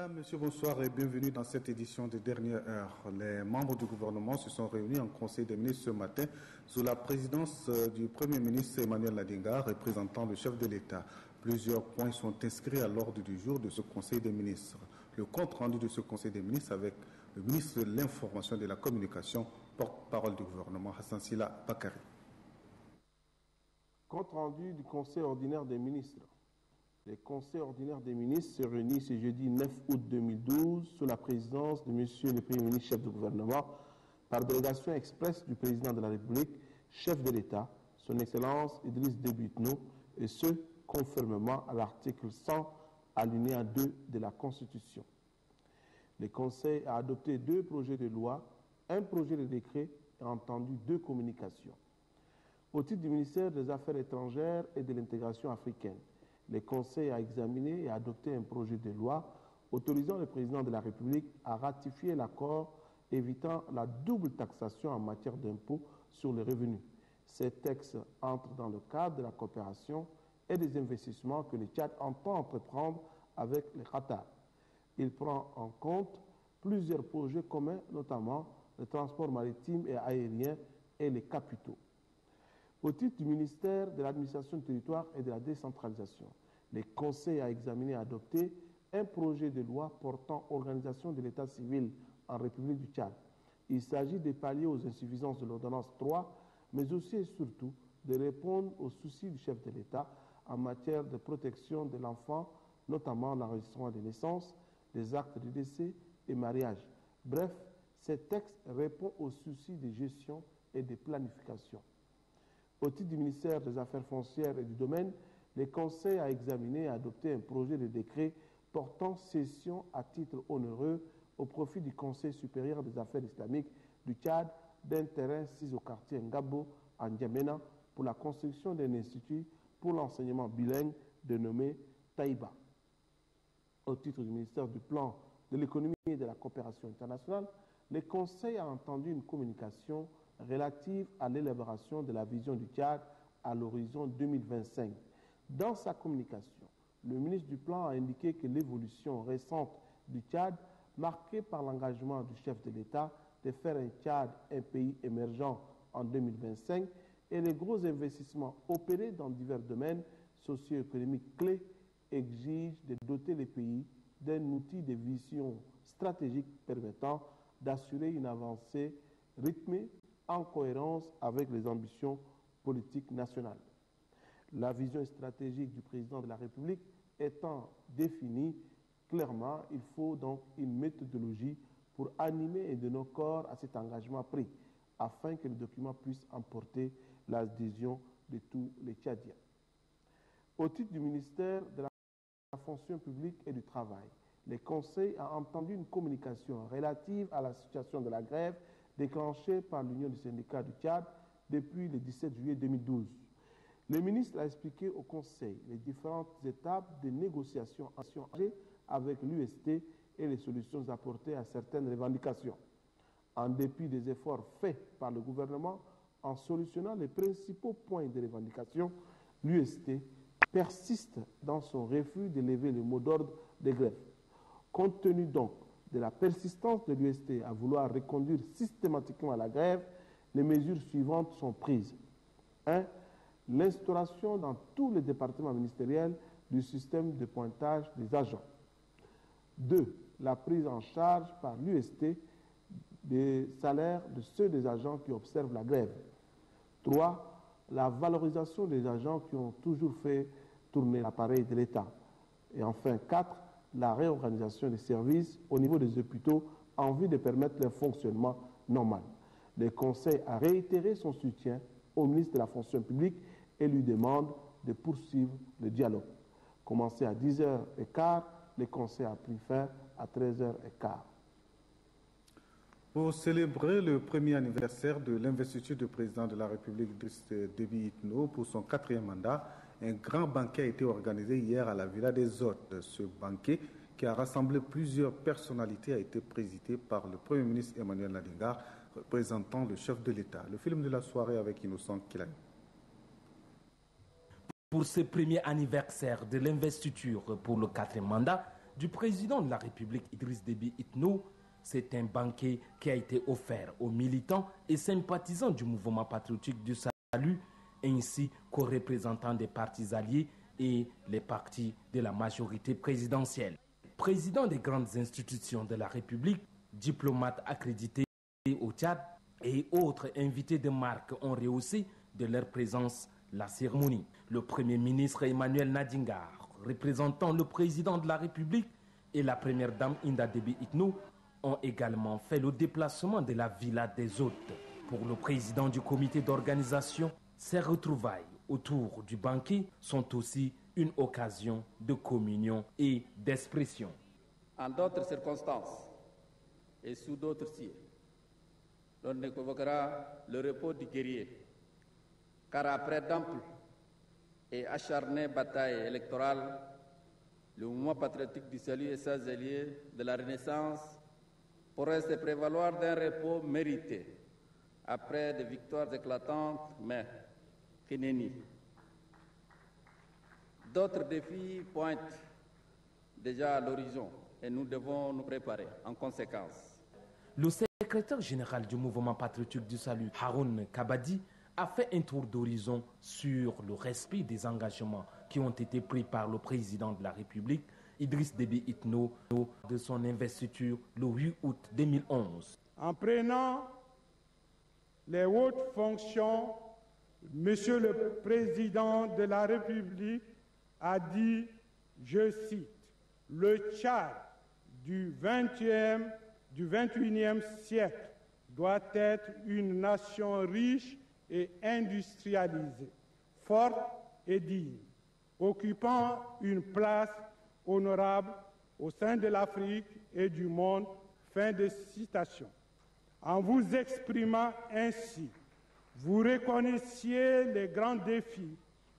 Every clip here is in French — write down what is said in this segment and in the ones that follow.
Mesdames, Messieurs, bonsoir et bienvenue dans cette édition de Dernière Heure. Les membres du gouvernement se sont réunis en Conseil des ministres ce matin sous la présidence du Premier ministre Emmanuel Ladinga, représentant le chef de l'État. Plusieurs points sont inscrits à l'ordre du jour de ce Conseil des ministres. Le compte rendu de ce Conseil des ministres avec le ministre de l'Information et de la Communication, porte-parole du gouvernement, Hassan Sila Bakari. Compte rendu du Conseil ordinaire des ministres. Le Conseil ordinaire des ministres se réunit ce jeudi 9 août 2012 sous la présidence de M. le Premier ministre, chef du gouvernement, par délégation expresse du président de la République, chef de l'État, son Excellence Idriss Déby Itno, et ce, conformément à l'article 100, alinéa 2 de la Constitution. Le Conseil a adopté 2 projets de loi, un projet de décret et entendu 2 communications. Au titre du ministère des Affaires étrangères et de l'intégration africaine, le Conseil a examiné et adopté un projet de loi autorisant le président de la République à ratifier l'accord évitant la double taxation en matière d'impôts sur les revenus. Ces textes entrent dans le cadre de la coopération et des investissements que le Tchad entend entreprendre avec le Qatar. Il prend en compte plusieurs projets communs, notamment le transport maritime et aérien et les capitaux. Au titre du ministère de l'Administration du territoire et de la décentralisation, le Conseil a examiné et adopté un projet de loi portant organisation de l'État civil en République du Tchad. Il s'agit de pallier aux insuffisances de l'ordonnance 3, mais aussi et surtout de répondre aux soucis du chef de l'État en matière de protection de l'enfant, notamment l'enregistrement des naissances, des actes de décès et mariage. Bref, ce texte répond aux soucis de gestion et de planification. Au titre du ministère des Affaires foncières et du domaine, le Conseil a examiné et adopté un projet de décret portant cession à titre onéreux au profit du Conseil supérieur des affaires islamiques du Tchad d'un terrain situé au quartier Ngabo, en N'Djamena, pour la construction d'un institut pour l'enseignement bilingue dénommé Taïba. Au titre du ministère du Plan, de l'économie et de la coopération internationale, le Conseil a entendu une communication relative à l'élaboration de la vision du Tchad à l'horizon 2025. Dans sa communication, le ministre du Plan a indiqué que l'évolution récente du Tchad, marquée par l'engagement du chef de l'État de faire un Tchad un pays émergent en 2025 et les gros investissements opérés dans divers domaines socio-économiques clés, exigent de doter les pays d'un outil de vision stratégique permettant d'assurer une avancée rythmée en cohérence avec les ambitions politiques nationales. La vision stratégique du président de la République étant définie clairement, il faut donc une méthodologie pour animer et donner corps à cet engagement pris, afin que le document puisse emporter l'adhésion de tous les Tchadiens. Au titre du ministère de la fonction publique et du travail, le Conseil a entendu une communication relative à la situation de la grève déclenchée par l'Union des syndicats du Tchad depuis le 17 juillet 2012. Le ministre a expliqué au Conseil les différentes étapes de négociations avec l'UST et les solutions apportées à certaines revendications. En dépit des efforts faits par le gouvernement en solutionnant les principaux points de revendication, l'UST persiste dans son refus de lever le mot d'ordre des grèves. Compte tenu donc de la persistance de l'UST à vouloir reconduire systématiquement la grève, les mesures suivantes sont prises. 1. L'instauration dans tous les départements ministériels du système de pointage des agents. 2. La prise en charge par l'UST des salaires de ceux des agents qui observent la grève. 3. La valorisation des agents qui ont toujours fait tourner l'appareil de l'État. Et enfin, 4. La réorganisation des services au niveau des hôpitaux en vue de permettre leur fonctionnement normal. Le Conseil a réitéré son soutien au ministre de la fonction publique et lui demande de poursuivre le dialogue. Commencé à 10h15, le Conseil a pris fin à 13h15. Pour célébrer le premier anniversaire de l'investiture du président de la République, Idriss Déby Itno, pour son 4e mandat, un grand banquet a été organisé hier à la Villa des Hôtes. Ce banquet, qui a rassemblé plusieurs personnalités, a été présidé par le Premier ministre Emmanuel Ladinga, représentant le chef de l'État. Le film de la soirée avec Innocent Kilani. Pour ce premier anniversaire de l'investiture pour le 4e mandat, du président de la République Idriss Déby Itno. C'est un banquet qui a été offert aux militants et sympathisants du mouvement patriotique du salut, ainsi qu'aux représentants des partis alliés et les partis de la majorité présidentielle. Président des grandes institutions de la République, diplomates accrédités au Tchad et autres invités de marque ont rehaussé de leur présence la cérémonie. Le Premier ministre Emmanuel Nadingar, représentant le président de la République, et la première dame Inda Déby Itno ont également fait le déplacement de la villa des hôtes. Pour le président du comité d'organisation, ces retrouvailles autour du banquet sont aussi une occasion de communion et d'expression. En d'autres circonstances et sous d'autres cieux, l'on évoquera le repos du guerrier, car après d'amples et acharnées batailles électorales, le mouvement patriotique du salut et ses alliés de la Renaissance pourraient se prévaloir d'un repos mérité après des victoires éclatantes, mais qui nenni. D'autres défis pointent déjà à l'horizon et nous devons nous préparer en conséquence. Le secrétaire général du mouvement patriotique du salut, Haroun Kabadi, a fait un tour d'horizon sur le respect des engagements qui ont été pris par le président de la République, Idriss Déby Itno, de son investiture le 8 août 2011. En prenant les hautes fonctions, Monsieur le Président de la République a dit, je cite, « Le Tchad du 21e siècle doit être une nation riche et industrialisée, forte et digne, occupant une place honorable au sein de l'Afrique et du monde. » Fin de citation. En vous exprimant ainsi, vous reconnaissiez les grands défis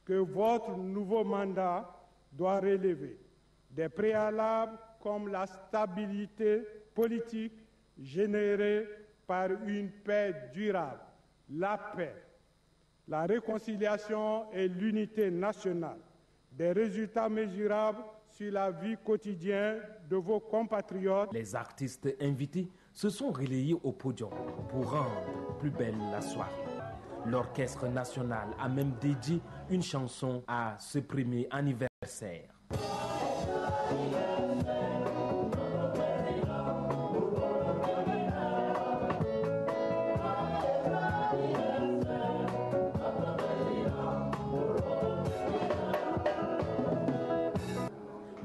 que votre nouveau mandat doit relever. Des préalables comme la stabilité politique générée par une paix durable, la paix, la réconciliation et l'unité nationale, des résultats mesurables sur la vie quotidienne de vos compatriotes. Les artistes invités se sont relayés au podium pour rendre plus belle la soirée. L'Orchestre national a même dédié une chanson à ce premier anniversaire.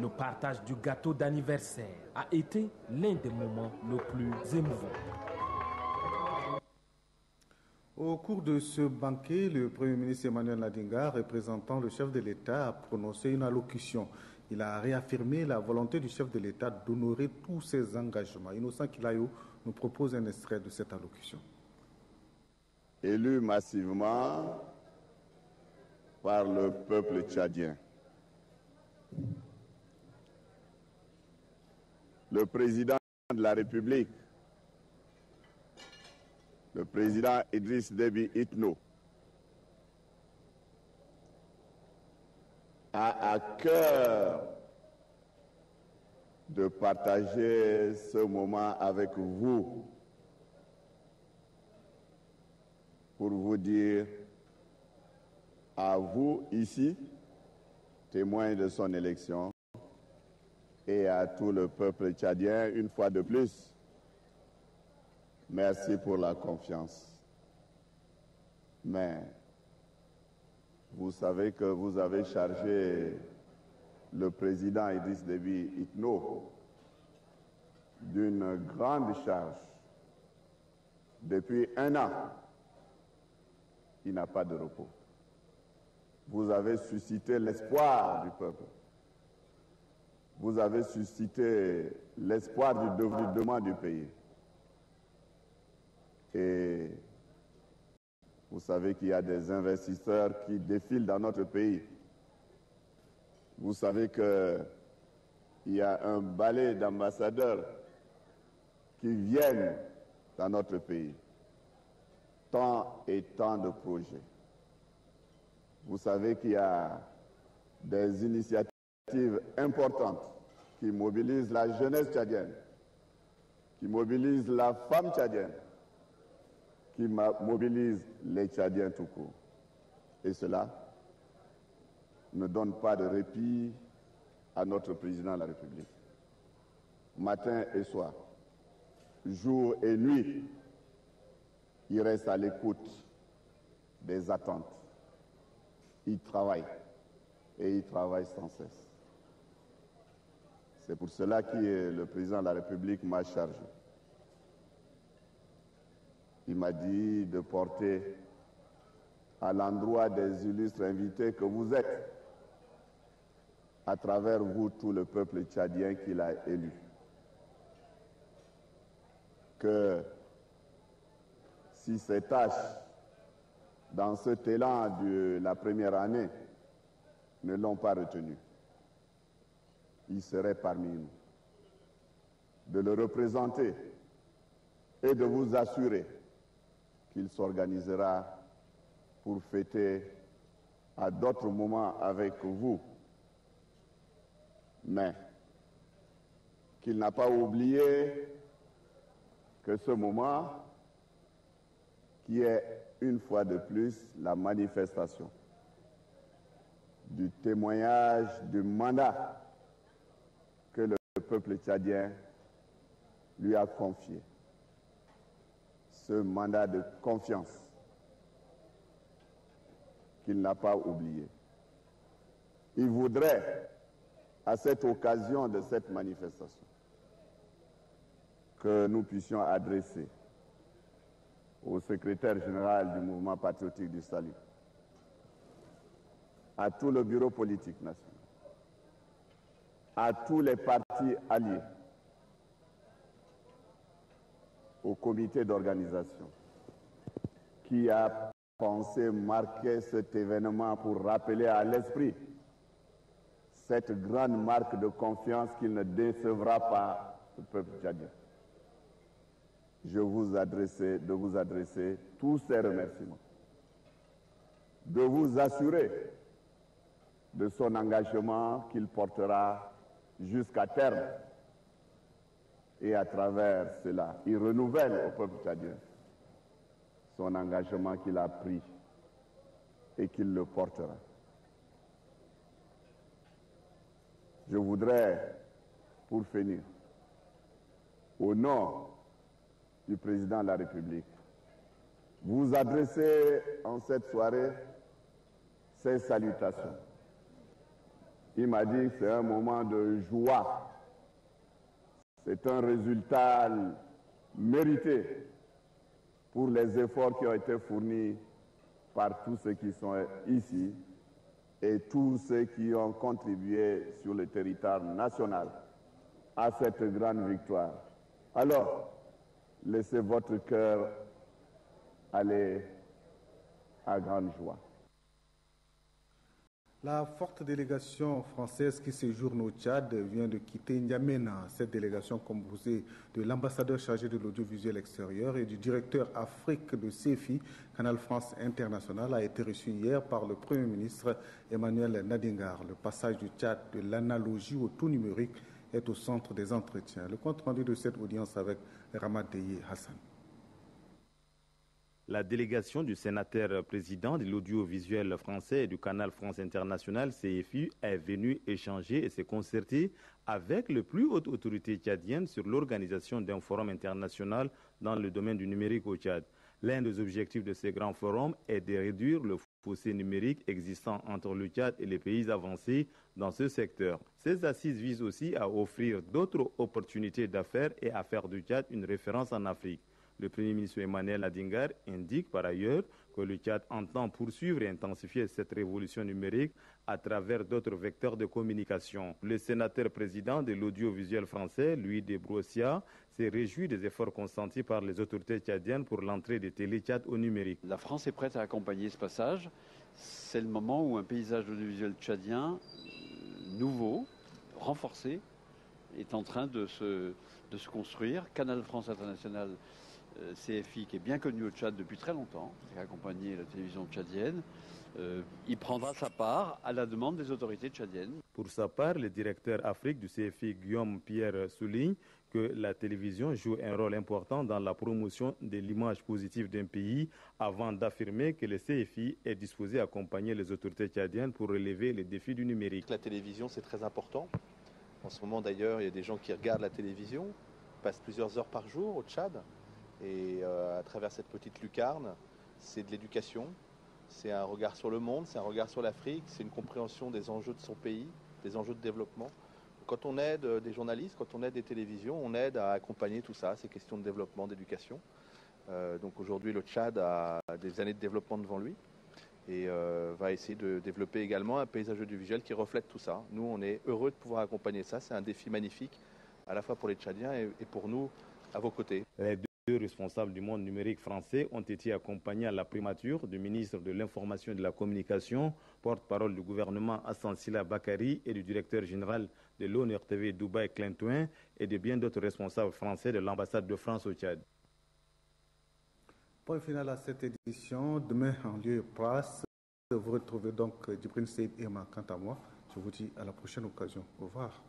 Le partage du gâteau d'anniversaire a été l'un des moments les plus émouvants. Au cours de ce banquet, le Premier ministre Emmanuel Nadingar, représentant le chef de l'État, a prononcé une allocution. Il a réaffirmé la volonté du chef de l'État d'honorer tous ses engagements. Innocent Kilayou nous propose un extrait de cette allocution. Élu massivement par le peuple tchadien, le président de la République, le président Idriss Déby Itno, a à cœur de partager ce moment avec vous pour vous dire à vous ici, témoins de son élection, et à tout le peuple tchadien, une fois de plus, merci pour la confiance. Mais vous savez que vous avez chargé le président Idriss Déby Itno d'une grande charge. Depuis 1 an, il n'a pas de repos. Vous avez suscité l'espoir du peuple. Vous avez suscité l'espoir du développement du pays. Et vous savez qu'il y a des investisseurs qui défilent dans notre pays. Vous savez qu'il y a un balai d'ambassadeurs qui viennent dans notre pays. Tant et tant de projets. Vous savez qu'il y a des initiatives importantes qui mobilise la jeunesse tchadienne, qui mobilise la femme tchadienne, qui mobilise les Tchadiens tout court. Et cela ne donne pas de répit à notre président de la République. Matin et soir, jour et nuit, il reste à l'écoute des attentes. Il travaille et il travaille sans cesse. C'est pour cela que le président de la République m'a chargé. Il m'a dit de porter à l'endroit des illustres invités que vous êtes, à travers vous tout le peuple tchadien qu'il a élu, que si ces tâches, dans cet élan de la première année, ne l'ont pas retenu, il serait parmi nous, de le représenter et de vous assurer qu'il s'organisera pour fêter à d'autres moments avec vous, mais qu'il n'a pas oublié que ce moment, qui est une fois de plus la manifestation du témoignage du mandat que le peuple tchadien lui a confié, ce mandat de confiance qu'il n'a pas oublié. Il voudrait, à cette occasion de cette manifestation, que nous puissions adresser au secrétaire général du mouvement patriotique du Salut, à tout le bureau politique national, à tous les partis alliés, au comité d'organisation, qui a pensé marquer cet événement pour rappeler à l'esprit cette grande marque de confiance qu'il ne décevra pas le peuple tchadien. De vous adresser tous ces remerciements, de vous assurer de son engagement qu'il portera jusqu'à terme. Et à travers cela, il renouvelle au peuple tchadien son engagement qu'il a pris et qu'il le portera. Je voudrais, pour finir, au nom du président de la République, vous adresser en cette soirée ces salutations. Il m'a dit que c'est un moment de joie. C'est un résultat mérité pour les efforts qui ont été fournis par tous ceux qui sont ici et tous ceux qui ont contribué sur le territoire national à cette grande victoire. Alors, laissez votre cœur aller à grande joie. La forte délégation française qui séjourne au Tchad vient de quitter N'Djamena. Cette délégation composée de l'ambassadeur chargé de l'audiovisuel extérieur et du directeur Afrique de CFI, Canal France International, a été reçue hier par le Premier ministre Emmanuel Nadingar. Le passage du Tchad de l'analogie au tout numérique est au centre des entretiens. Le compte rendu de cette audience avec Ramadeye Hassan. La délégation du sénateur président de l'audiovisuel français et du Canal France International, CFI, est venue échanger et se concerter avec les plus hautes autorités tchadiennes sur l'organisation d'un forum international dans le domaine du numérique au Tchad. L'un des objectifs de ce grand forum est de réduire le fossé numérique existant entre le Tchad et les pays avancés dans ce secteur. Ces assises visent aussi à offrir d'autres opportunités d'affaires et à faire du Tchad une référence en Afrique. Le Premier ministre Emmanuel Nadingar indique par ailleurs que le Tchad entend poursuivre et intensifier cette révolution numérique à travers d'autres vecteurs de communication. Le sénateur président de l'audiovisuel français, Louis de Brossia, s'est réjoui des efforts consentis par les autorités tchadiennes pour l'entrée des télé-Tchad au numérique. La France est prête à accompagner ce passage. C'est le moment où un paysage audiovisuel tchadien nouveau, renforcé, est en train de se construire. Canal France International CFI qui est bien connu au Tchad depuis très longtemps, qui a accompagné la télévision tchadienne. Il prendra sa part à la demande des autorités tchadiennes. Pour sa part, le directeur Afrique du CFI, Guillaume Pierre, souligne que la télévision joue un rôle important dans la promotion de l'image positive d'un pays, avant d'affirmer que le CFI est disposé à accompagner les autorités tchadiennes pour relever les défis du numérique. La télévision, c'est très important. En ce moment, d'ailleurs, il y a des gens qui regardent la télévision, passent plusieurs heures par jour au Tchad. Et à travers cette petite lucarne, c'est de l'éducation, c'est un regard sur le monde, c'est un regard sur l'Afrique, c'est une compréhension des enjeux de son pays, des enjeux de développement. Quand on aide des journalistes, quand on aide des télévisions, on aide à accompagner tout ça, ces questions de développement, d'éducation. Donc aujourd'hui, le Tchad a des années de développement devant lui et va essayer de développer également un paysage audiovisuel qui reflète tout ça. Nous, on est heureux de pouvoir accompagner ça. C'est un défi magnifique, à la fois pour les Tchadiens et pour nous, à vos côtés. Les deux responsables du monde numérique français ont été accompagnés à la primature du ministre de l'Information et de la Communication, porte-parole du gouvernement Hassan Sila Bakari et du directeur général de l'ONRTV Dubaï Clintoin et de bien d'autres responsables français de l'ambassade de France au Tchad. Point final à cette édition. Demain, en lieu et place, vous retrouvez donc Djibril Seyd Irma. Quant à moi, je vous dis à la prochaine occasion. Au revoir.